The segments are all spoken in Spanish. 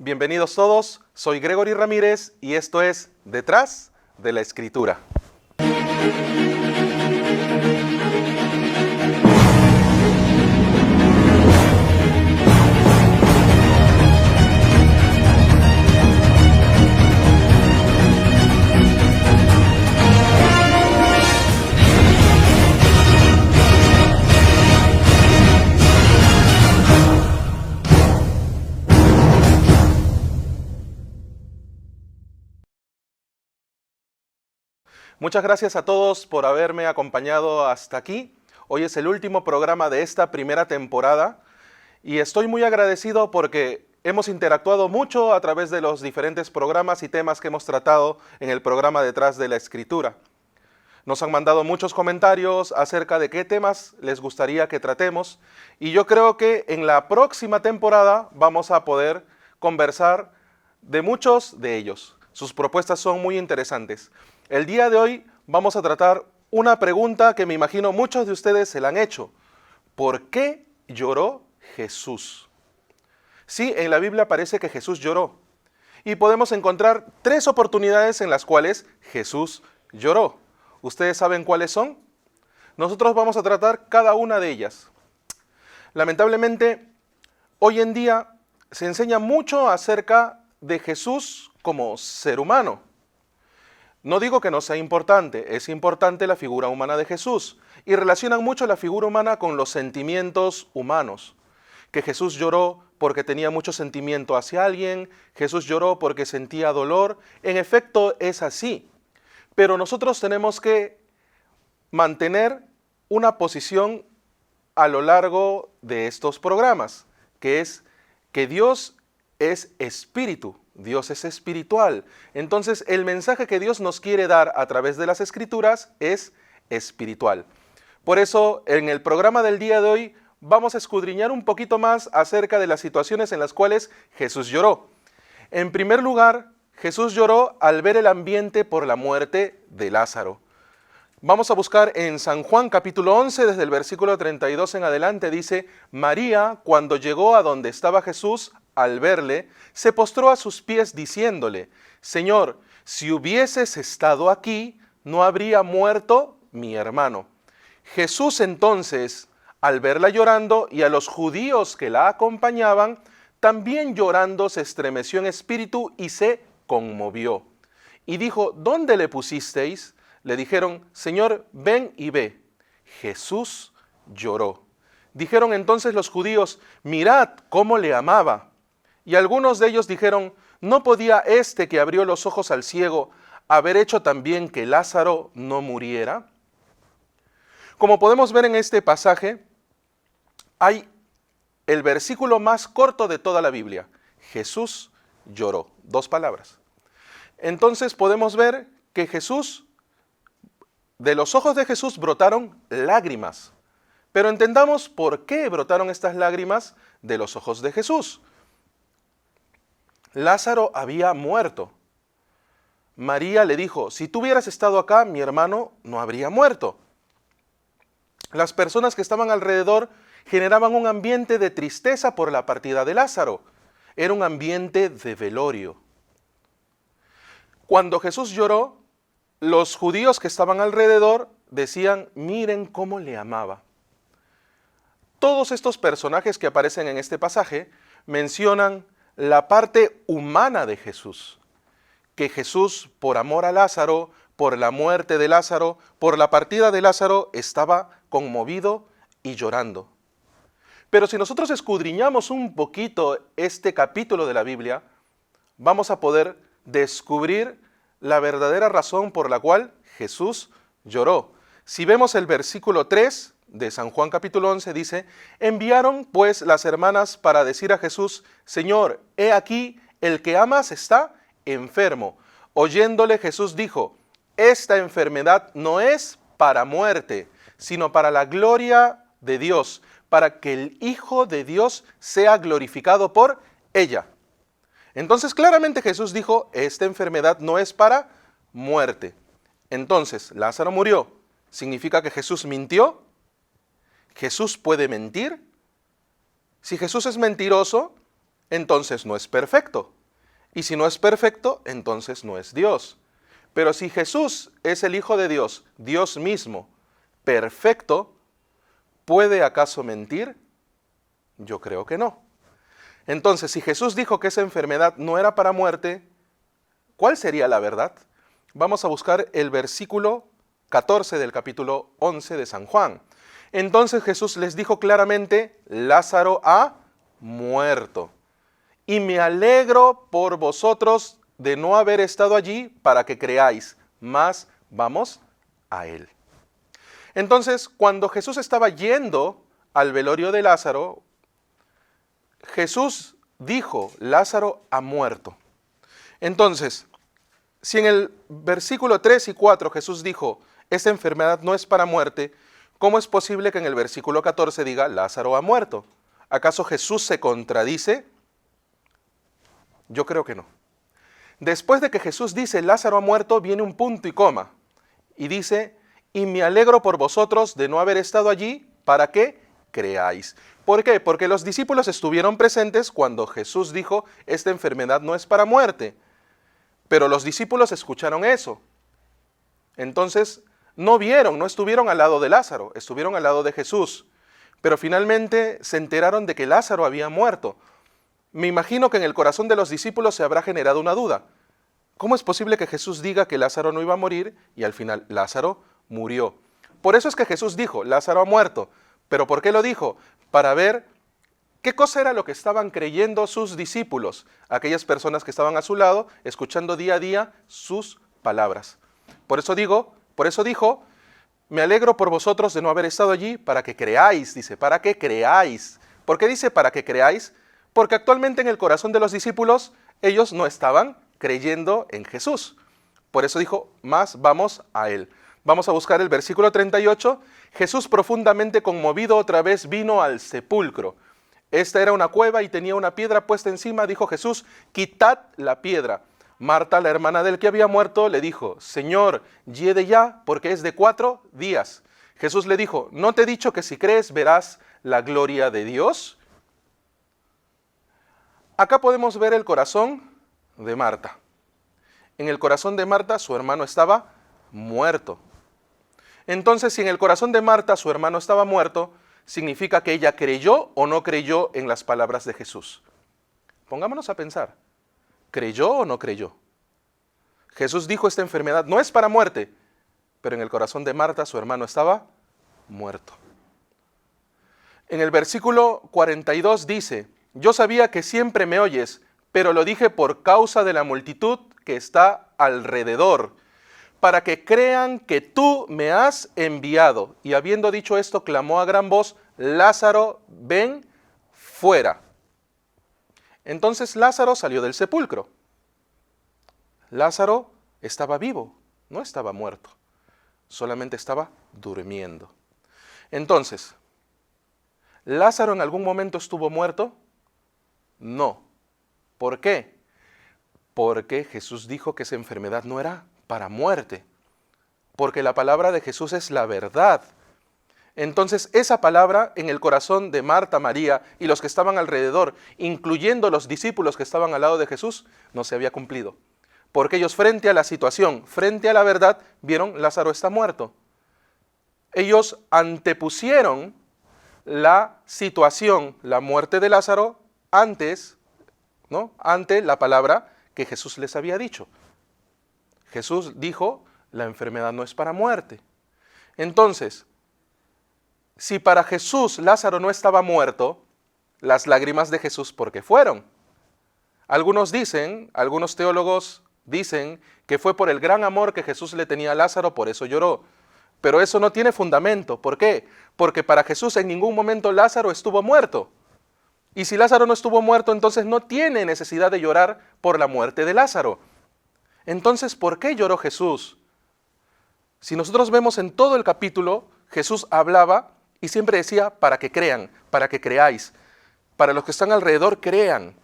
Bienvenidos todos, soy Gregory Ramírez y esto es Detrás de la Escritura. Muchas gracias a todos por haberme acompañado hasta aquí. Hoy es el último programa de esta primera temporada y estoy muy agradecido porque hemos interactuado mucho a través de los diferentes programas y temas que hemos tratado en el programa Detrás de la Escritura. Nos han mandado muchos comentarios acerca de qué temas les gustaría que tratemos y yo creo que en la próxima temporada vamos a poder conversar de muchos de ellos. Sus propuestas son muy interesantes. El día de hoy vamos a tratar una pregunta que me imagino muchos de ustedes se la han hecho. ¿Por qué lloró Jesús? Sí, en la Biblia parece que Jesús lloró. Y podemos encontrar 3 oportunidades en las cuales Jesús lloró. ¿Ustedes saben cuáles son? Nosotros vamos a tratar cada una de ellas. Lamentablemente, hoy en día se enseña mucho acerca de Jesús como ser humano. No digo que no sea importante, es importante la figura humana de Jesús y relacionan mucho la figura humana con los sentimientos humanos. Que Jesús lloró porque tenía mucho sentimiento hacia alguien, Jesús lloró porque sentía dolor, en efecto es así. Pero nosotros tenemos que mantener una posición a lo largo de estos programas, que es que Dios es espíritu. Dios es espiritual. Entonces, el mensaje que Dios nos quiere dar a través de las Escrituras es espiritual. Por eso, en el programa del día de hoy, vamos a escudriñar un poquito más acerca de las situaciones en las cuales Jesús lloró. En primer lugar, Jesús lloró al ver el ambiente por la muerte de Lázaro. Vamos a buscar en San Juan capítulo 11, desde el versículo 32 en adelante, dice: María, cuando llegó a donde estaba Jesús, al verle, se postró a sus pies diciéndole: Señor, si hubieses estado aquí, no habría muerto mi hermano. Jesús entonces, al verla llorando y a los judíos que la acompañaban, también llorando se estremeció en espíritu y se conmovió. Y dijo: ¿Dónde le pusisteis? Le dijeron: Señor, ven y ve. Jesús lloró. Dijeron entonces los judíos: mirad cómo le amaba. Y algunos de ellos dijeron: ¿no podía este que abrió los ojos al ciego haber hecho también que Lázaro no muriera? Como podemos ver en este pasaje, hay el versículo más corto de toda la Biblia. Jesús lloró. 2 palabras. Entonces podemos ver que de los ojos de Jesús brotaron lágrimas. Pero entendamos por qué brotaron estas lágrimas de los ojos de Jesús. Lázaro había muerto. María le dijo: si tú hubieras estado acá, mi hermano no habría muerto. Las personas que estaban alrededor generaban un ambiente de tristeza por la partida de Lázaro. Era un ambiente de velorio. Cuando Jesús lloró, los judíos que estaban alrededor decían: miren cómo le amaba. Todos estos personajes que aparecen en este pasaje mencionan la parte humana de Jesús, que Jesús, por amor a Lázaro, por la muerte de Lázaro, por la partida de Lázaro, estaba conmovido y llorando. Pero si nosotros escudriñamos un poquito este capítulo de la Biblia, vamos a poder descubrir la verdadera razón por la cual Jesús lloró. Si vemos el versículo 3 de San Juan capítulo 11, dice: enviaron pues las hermanas para decir a Jesús: Señor, he aquí, el que amas está enfermo. Oyéndole, Jesús dijo: esta enfermedad no es para muerte, sino para la gloria de Dios, para que el Hijo de Dios sea glorificado por ella. Entonces claramente Jesús dijo: esta enfermedad no es para muerte. Entonces, Lázaro murió. ¿Significa que Jesús mintió? ¿Jesús puede mentir? Si Jesús es mentiroso, entonces no es perfecto. Y si no es perfecto, entonces no es Dios. Pero si Jesús es el Hijo de Dios, Dios mismo, perfecto, ¿puede acaso mentir? Yo creo que no. Entonces, si Jesús dijo que esa enfermedad no era para muerte, ¿cuál sería la verdad? Vamos a buscar el versículo 14 del capítulo 11 de San Juan. Entonces Jesús les dijo claramente, Lázaro ha muerto. Y me alegro por vosotros de no haber estado allí para que creáis, mas vamos a él. Entonces, cuando Jesús estaba yendo al velorio de Lázaro, Jesús dijo, Lázaro ha muerto. Entonces, si en el versículo 3 y 4 Jesús dijo, esta enfermedad no es para muerte, ¿cómo es posible que en el versículo 14 diga, Lázaro ha muerto? ¿Acaso Jesús se contradice? Yo creo que no. Después de que Jesús dice, Lázaro ha muerto, viene un punto y coma. Y dice, y me alegro por vosotros de no haber estado allí para que creáis. ¿Por qué? Porque los discípulos estuvieron presentes cuando Jesús dijo, esta enfermedad no es para muerte. Pero los discípulos escucharon eso. Entonces, no vieron, no estuvieron al lado de Lázaro, estuvieron al lado de Jesús. Pero finalmente se enteraron de que Lázaro había muerto. Me imagino que en el corazón de los discípulos se habrá generado una duda. ¿Cómo es posible que Jesús diga que Lázaro no iba a morir y al final Lázaro murió? Por eso es que Jesús dijo, Lázaro ha muerto. ¿Pero por qué lo dijo? Para ver qué cosa era lo que estaban creyendo sus discípulos, aquellas personas que estaban a su lado, escuchando día a día sus palabras. Por eso dijo, me alegro por vosotros de no haber estado allí para que creáis, dice, para que creáis. ¿Por qué dice para que creáis? Porque actualmente en el corazón de los discípulos, ellos no estaban creyendo en Jesús. Por eso dijo, más vamos a él. Vamos a buscar el versículo 38. Jesús, profundamente conmovido, otra vez vino al sepulcro. Esta era una cueva y tenía una piedra puesta encima. Dijo Jesús, quitad la piedra. Marta, la hermana del que había muerto, le dijo, Señor, hiede ya, porque es de 4 días. Jesús le dijo, ¿no te he dicho que si crees verás la gloria de Dios? Acá podemos ver el corazón de Marta. En el corazón de Marta su hermano estaba muerto. Entonces, si en el corazón de Marta su hermano estaba muerto, significa que ella creyó o no creyó en las palabras de Jesús. Pongámonos a pensar, ¿creyó o no creyó? Jesús dijo, esta enfermedad no es para muerte, pero en el corazón de Marta su hermano estaba muerto. En el versículo 42 dice, yo sabía que siempre me oyes, pero lo dije por causa de la multitud que está alrededor, para que crean que tú me has enviado. Y habiendo dicho esto, clamó a gran voz, Lázaro, ven fuera. Entonces Lázaro salió del sepulcro. Lázaro estaba vivo, no estaba muerto, solamente estaba durmiendo. Entonces, ¿Lázaro en algún momento estuvo muerto? No. ¿Por qué? Porque Jesús dijo que esa enfermedad no era para muerte. Porque la palabra de Jesús es la verdad. Entonces, esa palabra en el corazón de Marta, María y los que estaban alrededor, incluyendo los discípulos que estaban al lado de Jesús, no se había cumplido. Porque ellos frente a la situación, frente a la verdad, vieron, Lázaro está muerto. Ellos antepusieron la situación, la muerte de Lázaro, antes, ¿no?, ante la palabra que Jesús les había dicho. Jesús dijo, la enfermedad no es para muerte. Entonces, si para Jesús Lázaro no estaba muerto, las lágrimas de Jesús, ¿por qué fueron? Algunos teólogos dicen que fue por el gran amor que Jesús le tenía a Lázaro, por eso lloró. Pero eso no tiene fundamento. ¿Por qué? Porque para Jesús en ningún momento Lázaro estuvo muerto. Y si Lázaro no estuvo muerto, entonces no tiene necesidad de llorar por la muerte de Lázaro. Entonces, ¿por qué lloró Jesús? Si nosotros vemos en todo el capítulo, Jesús hablaba y siempre decía, para que crean, para que creáis, para los que están alrededor crean.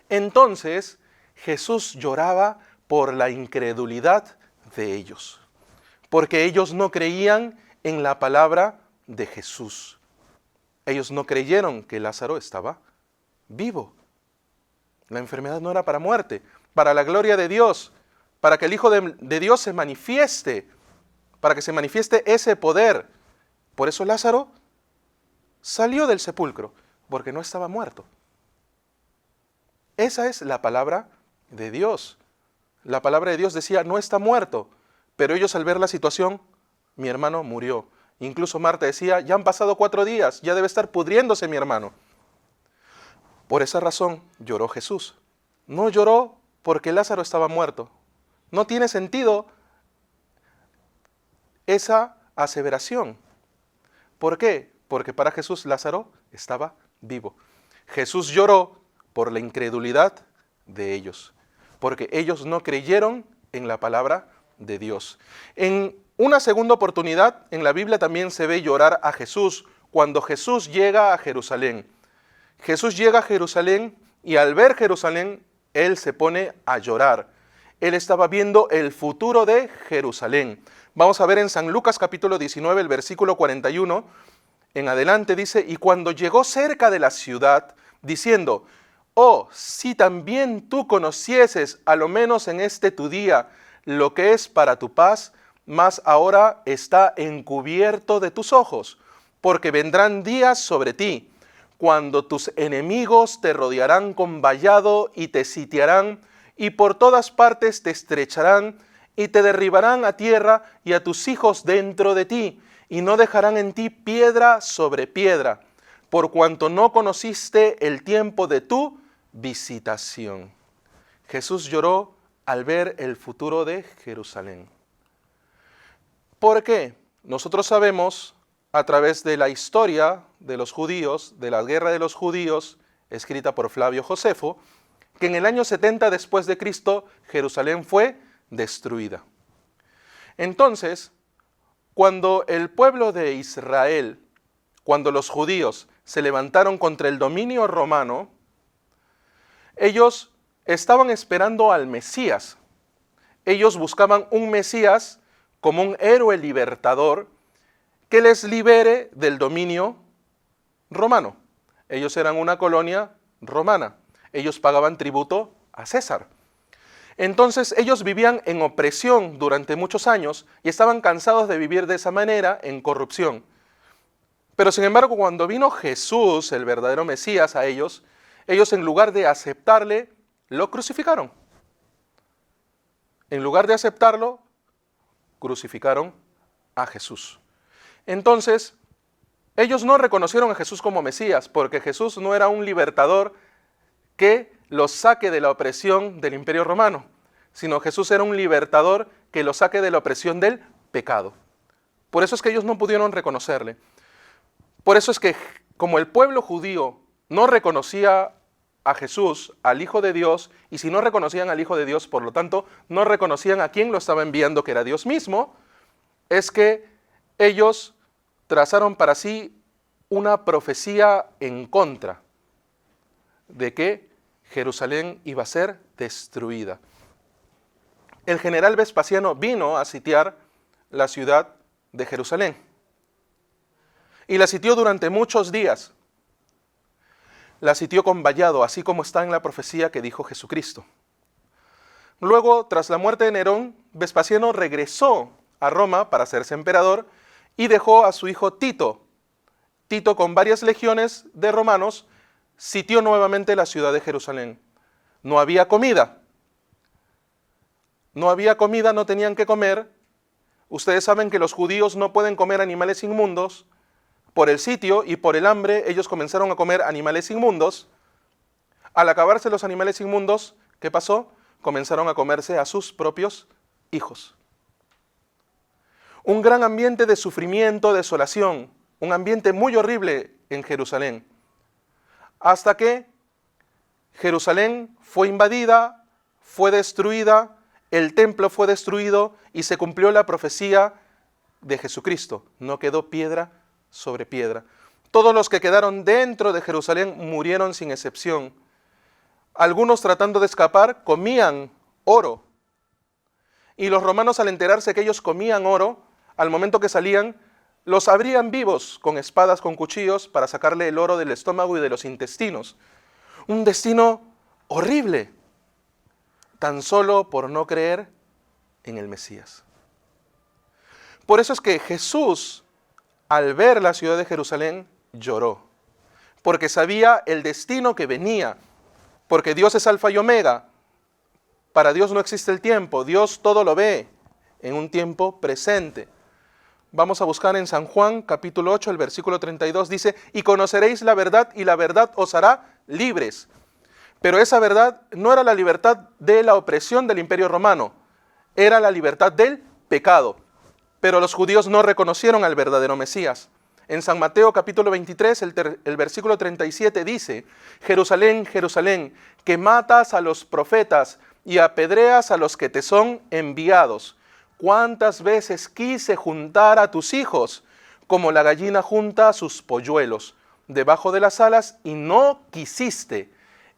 Entonces, Jesús lloraba por la incredulidad de ellos, porque ellos no creían en la palabra de Jesús. Ellos no creyeron que Lázaro estaba vivo. La enfermedad no era para muerte, para la gloria de Dios, para que el Hijo de Dios se manifieste, para que se manifieste ese poder. Por eso Lázaro salió del sepulcro, porque no estaba muerto. Esa es la palabra de Dios. La palabra de Dios decía, no está muerto, pero ellos al ver la situación, mi hermano murió. Incluso Marta decía, ya han pasado 4 días, ya debe estar pudriéndose mi hermano. Por esa razón lloró Jesús. No lloró porque Lázaro estaba muerto. No tiene sentido esa aseveración. ¿Por qué? Porque para Jesús Lázaro estaba vivo. Jesús lloró por la incredulidad de ellos, porque ellos no creyeron en la palabra de Dios. En una segunda oportunidad, en la Biblia también se ve llorar a Jesús, cuando Jesús llega a Jerusalén. Jesús llega a Jerusalén y al ver Jerusalén, Él se pone a llorar. Él estaba viendo el futuro de Jerusalén. Vamos a ver en San Lucas capítulo 19, el versículo 41, en adelante dice, y cuando llegó cerca de la ciudad, diciendo, oh, si también tú conocieses, a lo menos en este tu día, lo que es para tu paz, mas ahora está encubierto de tus ojos, porque vendrán días sobre ti, cuando tus enemigos te rodearán con vallado y te sitiarán, y por todas partes te estrecharán, y te derribarán a tierra y a tus hijos dentro de ti, y no dejarán en ti piedra sobre piedra, por cuanto no conociste el tiempo de tu visitación. Jesús lloró al ver el futuro de Jerusalén. ¿Por qué? Nosotros sabemos, a través de la historia de los judíos, de la guerra de los judíos, escrita por Flavio Josefo, que en el año 70 después de Cristo, Jerusalén fue destruida. Entonces, cuando el pueblo de Israel, cuando los judíos se levantaron contra el dominio romano, ellos estaban esperando al Mesías. Ellos buscaban un Mesías como un héroe libertador que les libere del dominio romano. Ellos eran una colonia romana. Ellos pagaban tributo a César. Entonces ellos vivían en opresión durante muchos años y estaban cansados de vivir de esa manera, en corrupción. Pero sin embargo, cuando vino Jesús, el verdadero Mesías, a ellos en lugar de aceptarle, lo crucificaron. En lugar de aceptarlo, crucificaron a Jesús. Entonces, ellos no reconocieron a Jesús como Mesías, porque Jesús no era un libertador que los saque de la opresión del Imperio Romano, sino Jesús era un libertador que los saque de la opresión del pecado. Por eso es que ellos no pudieron reconocerle. Por eso es que, como el pueblo judío no reconocía a Jesús, al Hijo de Dios, y si no reconocían al Hijo de Dios, por lo tanto, no reconocían a quien lo estaba enviando, que era Dios mismo, es que ellos trazaron para sí una profecía en contra de que Jerusalén iba a ser destruida. El general Vespasiano vino a sitiar la ciudad de Jerusalén y la sitió durante muchos días. La sitió con vallado, así como está en la profecía que dijo Jesucristo. Luego, tras la muerte de Nerón, Vespasiano regresó a Roma para hacerse emperador y dejó a su hijo Tito. Tito, con varias legiones de romanos, sitió nuevamente la ciudad de Jerusalén. No había comida. No había comida, no tenían que comer. Ustedes saben que los judíos no pueden comer animales inmundos. Por el sitio y por el hambre, ellos comenzaron a comer animales inmundos. Al acabarse los animales inmundos, ¿qué pasó? Comenzaron a comerse a sus propios hijos. Un gran ambiente de sufrimiento, desolación, un ambiente muy horrible en Jerusalén. Hasta que Jerusalén fue invadida, fue destruida, el templo fue destruido y se cumplió la profecía de Jesucristo. No quedó piedra sobre piedra. Todos los que quedaron dentro de Jerusalén murieron sin excepción. Algunos, tratando de escapar, comían oro. Y los romanos, al enterarse que ellos comían oro, al momento que salían, los abrían vivos con espadas, con cuchillos, para sacarle el oro del estómago y de los intestinos. Un destino horrible, tan solo por no creer en el Mesías. Por eso es que Jesús, al ver la ciudad de Jerusalén, lloró, porque sabía el destino que venía, porque Dios es Alfa y Omega. Para Dios no existe el tiempo, Dios todo lo ve en un tiempo presente. Vamos a buscar en San Juan, capítulo 8, el versículo 32, dice, y conoceréis la verdad, y la verdad os hará libres. Pero esa verdad no era la libertad de la opresión del Imperio Romano, era la libertad del pecado. Pero los judíos no reconocieron al verdadero Mesías. En San Mateo capítulo 23, el versículo 37 dice, Jerusalén, Jerusalén, que matas a los profetas y apedreas a los que te son enviados. ¿Cuántas veces quise juntar a tus hijos, como la gallina junta a sus polluelos, debajo de las alas, y no quisiste?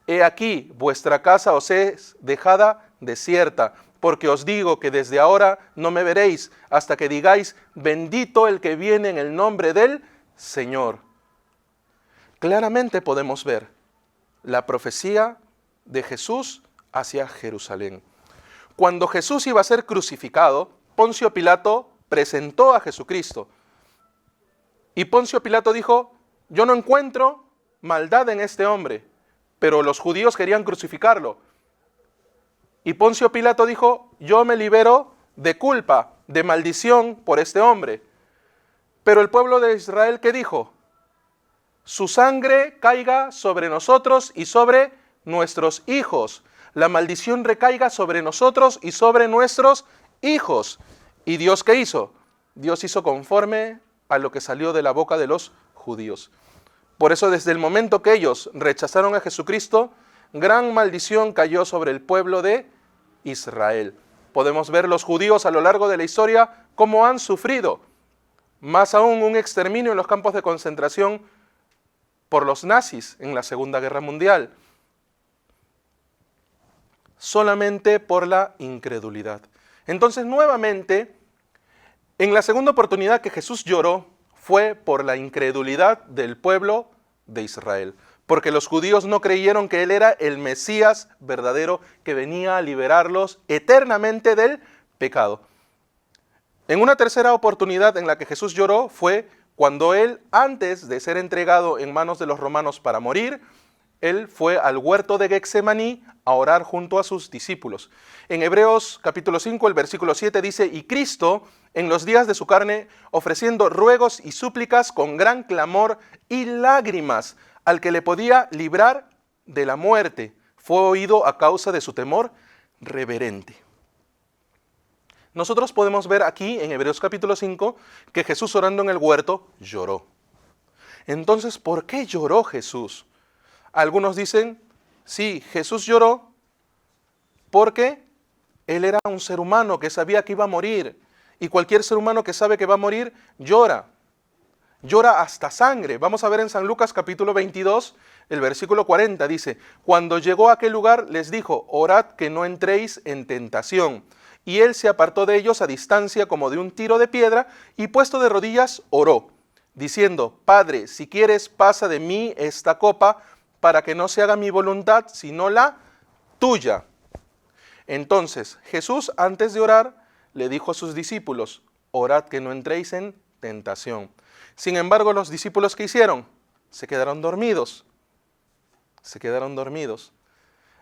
He aquí, vuestra casa os es dejada desierta, porque os digo que desde ahora no me veréis, hasta que digáis, bendito el que viene en el nombre del Señor. Claramente podemos ver la profecía de Jesús hacia Jerusalén. Cuando Jesús iba a ser crucificado, Poncio Pilato presentó a Jesucristo. Y Poncio Pilato dijo, yo no encuentro maldad en este hombre, pero los judíos querían crucificarlo. Y Poncio Pilato dijo, yo me libero de culpa, de maldición por este hombre. Pero el pueblo de Israel, ¿qué dijo? Su sangre caiga sobre nosotros y sobre nuestros hijos. La maldición recaiga sobre nosotros y sobre nuestros hijos. ¿Y Dios qué hizo? Dios hizo conforme a lo que salió de la boca de los judíos. Por eso desde el momento que ellos rechazaron a Jesucristo, gran maldición cayó sobre el pueblo de Israel. Podemos ver los judíos a lo largo de la historia cómo han sufrido. Más aún un exterminio en los campos de concentración por los nazis en la Segunda Guerra Mundial. Solamente por la incredulidad. Entonces, nuevamente, en la segunda oportunidad que Jesús lloró, fue por la incredulidad del pueblo de Israel. Porque los judíos no creyeron que Él era el Mesías verdadero que venía a liberarlos eternamente del pecado. En una tercera oportunidad en la que Jesús lloró fue cuando Él, antes de ser entregado en manos de los romanos para morir, Él fue al huerto de Getsemaní a orar junto a sus discípulos. En Hebreos capítulo 5, el versículo 7 dice, y Cristo, en los días de su carne, ofreciendo ruegos y súplicas con gran clamor y lágrimas al que le podía librar de la muerte, fue oído a causa de su temor reverente. Nosotros podemos ver aquí en Hebreos capítulo 5 que Jesús orando en el huerto lloró. Entonces, ¿por qué lloró Jesús? Algunos dicen, sí, Jesús lloró porque Él era un ser humano que sabía que iba a morir. Y cualquier ser humano que sabe que va a morir, llora. Llora hasta sangre. Vamos a ver en San Lucas capítulo 22, el versículo 40, dice, cuando llegó a aquel lugar les dijo, orad que no entréis en tentación. Y Él se apartó de ellos a distancia como de un tiro de piedra y puesto de rodillas oró, diciendo, Padre, si quieres pasa de mí esta copa, para que no se haga mi voluntad, sino la tuya. Entonces Jesús, antes de orar, le dijo a sus discípulos, orad que no entréis en tentación. Sin embargo, los discípulos, ¿qué hicieron? Se quedaron dormidos. Se quedaron dormidos.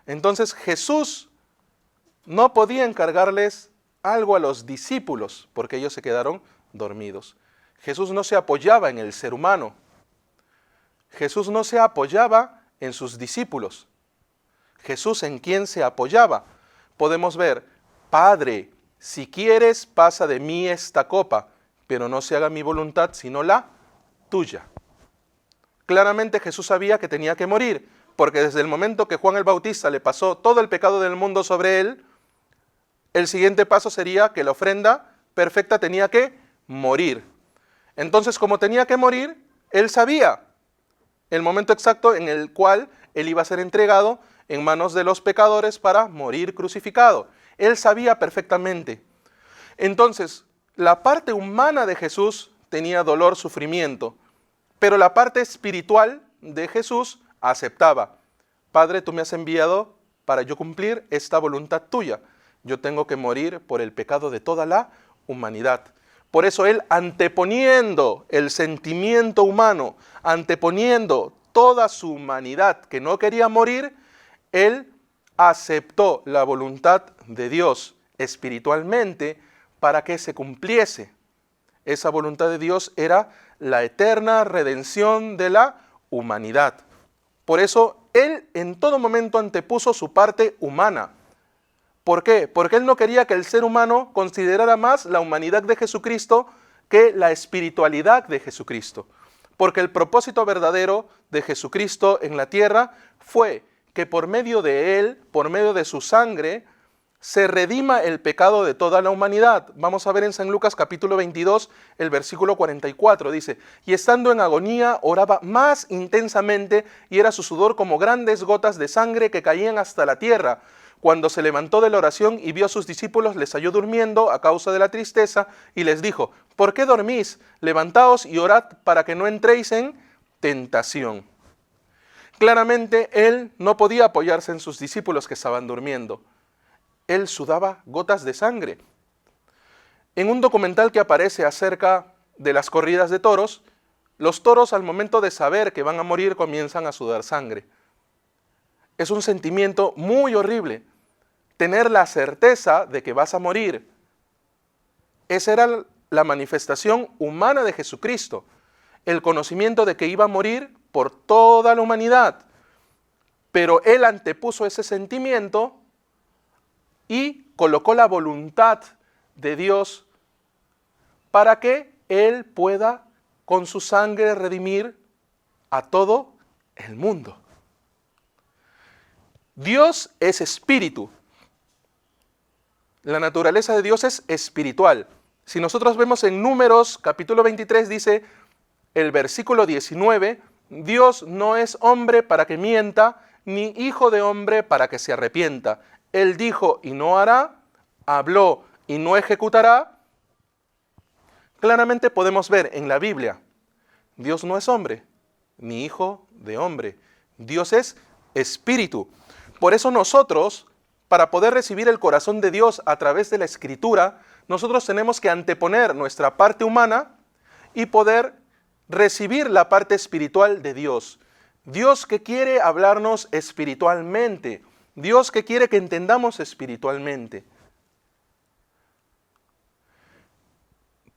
Entonces Jesús no podía encargarles algo a los discípulos, porque ellos se quedaron dormidos. Jesús no se apoyaba en el ser humano. Jesús no se apoyaba en sus discípulos. Jesús, ¿en quién se apoyaba? Podemos ver, Padre, si quieres pasa de mí esta copa, pero no se haga mi voluntad sino la tuya. Claramente Jesús sabía que tenía que morir, porque desde el momento que Juan el Bautista le pasó todo el pecado del mundo sobre él, el siguiente paso sería que la ofrenda perfecta tenía que morir. Entonces, como tenía que morir, él sabía el momento exacto en el cual él iba a ser entregado en manos de los pecadores para morir crucificado. Él sabía perfectamente. Entonces, la parte humana de Jesús tenía dolor, sufrimiento, pero la parte espiritual de Jesús aceptaba. Padre, tú me has enviado para yo cumplir esta voluntad tuya. Yo tengo que morir por el pecado de toda la humanidad. Por eso Él, anteponiendo el sentimiento humano, anteponiendo toda su humanidad que no quería morir, Él aceptó la voluntad de Dios espiritualmente para que se cumpliese. Esa voluntad de Dios era la eterna redención de la humanidad. Por eso Él en todo momento antepuso su parte humana. ¿Por qué? Porque Él no quería que el ser humano considerara más la humanidad de Jesucristo que la espiritualidad de Jesucristo. Porque el propósito verdadero de Jesucristo en la tierra fue que por medio de Él, por medio de su sangre, se redima el pecado de toda la humanidad. Vamos a ver en San Lucas capítulo 22, el versículo 44, dice: y estando en agonía, oraba más intensamente, y era su sudor como grandes gotas de sangre que caían hasta la tierra. Cuando se levantó de la oración y vio a sus discípulos, les halló durmiendo a causa de la tristeza, y les dijo: ¿por qué dormís? Levantaos y orad para que no entréis en tentación. Claramente, Él no podía apoyarse en sus discípulos que estaban durmiendo. Él sudaba gotas de sangre. En un documental que aparece acerca de las corridas de toros, los toros al momento de saber que van a morir comienzan a sudar sangre. Es un sentimiento muy horrible, tener la certeza de que vas a morir. Esa era la manifestación humana de Jesucristo, el conocimiento de que iba a morir por toda la humanidad. Pero Él antepuso ese sentimiento y colocó la voluntad de Dios para que Él pueda con su sangre redimir a todo el mundo. Dios es espíritu. La naturaleza de Dios es espiritual. Si nosotros vemos en Números capítulo 23, dice el versículo 19, Dios no es hombre para que mienta, ni hijo de hombre para que se arrepienta. Él dijo y no hará, habló y no ejecutará. Claramente podemos ver en la Biblia, Dios no es hombre, ni hijo de hombre. Dios es espíritu. Por eso nosotros, para poder recibir el corazón de Dios a través de la Escritura, nosotros tenemos que anteponer nuestra parte humana y poder recibir la parte espiritual de Dios. Dios que quiere hablarnos espiritualmente. Dios que quiere que entendamos espiritualmente.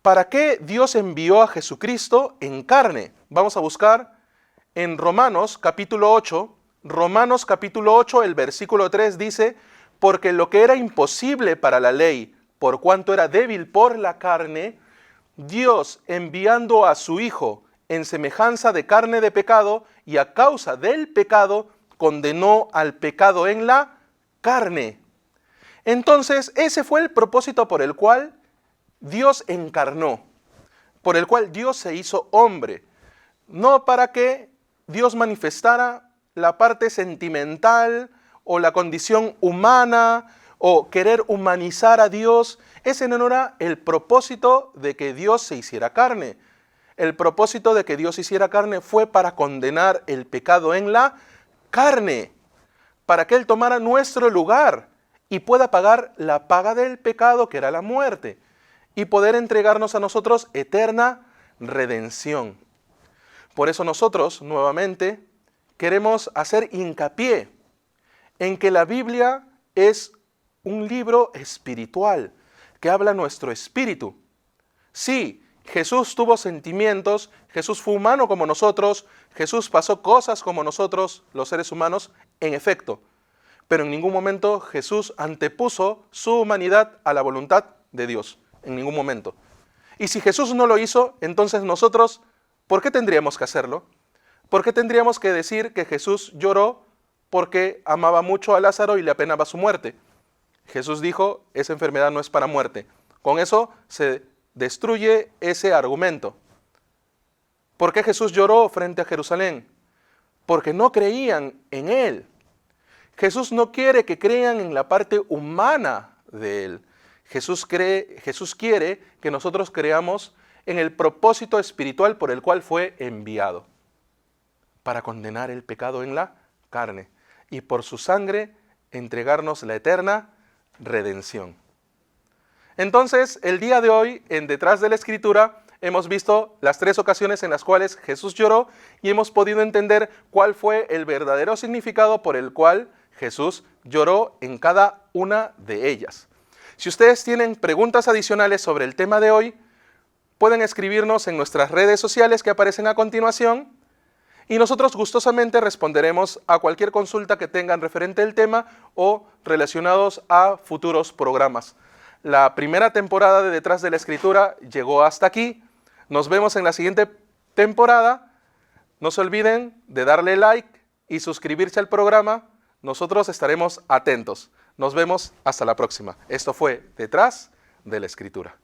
¿Para qué Dios envió a Jesucristo en carne? Vamos a buscar en Romanos capítulo 8. Romanos capítulo 8, el versículo 3 dice: porque lo que era imposible para la ley, por cuanto era débil por la carne, Dios, enviando a su Hijo en semejanza de carne de pecado, y a causa del pecado, condenó al pecado en la carne. Entonces, ese fue el propósito por el cual Dios encarnó, por el cual Dios se hizo hombre. No para que Dios manifestara la parte sentimental o la condición humana o querer humanizar a Dios. Ese no era el propósito de que Dios se hiciera carne. El propósito de que Dios hiciera carne fue para condenar el pecado en la carne, para que Él tomara nuestro lugar y pueda pagar la paga del pecado, que era la muerte, y poder entregarnos a nosotros eterna redención. Por eso nosotros, nuevamente, queremos hacer hincapié en que la Biblia es un libro espiritual que habla nuestro espíritu. Sí, Jesús tuvo sentimientos, Jesús fue humano como nosotros, Jesús pasó cosas como nosotros, los seres humanos, en efecto. Pero en ningún momento Jesús antepuso su humanidad a la voluntad de Dios, en ningún momento. Y si Jesús no lo hizo, entonces nosotros, ¿por qué tendríamos que hacerlo? ¿Por qué tendríamos que decir que Jesús lloró porque amaba mucho a Lázaro y le apenaba su muerte? Jesús dijo, esa enfermedad no es para muerte. Con eso se destruye ese argumento. ¿Por qué Jesús lloró frente a Jerusalén? Porque no creían en Él. Jesús no quiere que crean en la parte humana de Él. Jesús quiere que nosotros creamos en el propósito espiritual por el cual fue enviado, para condenar el pecado en la carne. y por su sangre entregarnos la eterna redención. Entonces, el día de hoy, en Detrás de la Escritura, hemos visto las 3 ocasiones en las cuales Jesús lloró y hemos podido entender cuál fue el verdadero significado por el cual Jesús lloró en cada una de ellas. Si ustedes tienen preguntas adicionales sobre el tema de hoy, pueden escribirnos en nuestras redes sociales que aparecen a continuación y nosotros gustosamente responderemos a cualquier consulta que tengan referente al tema o relacionados a futuros programas. La primera temporada de Detrás de la Escritura llegó hasta aquí. Nos vemos en la siguiente temporada. No se olviden de darle like y suscribirse al programa. Nosotros estaremos atentos. Nos vemos hasta la próxima. Esto fue Detrás de la Escritura.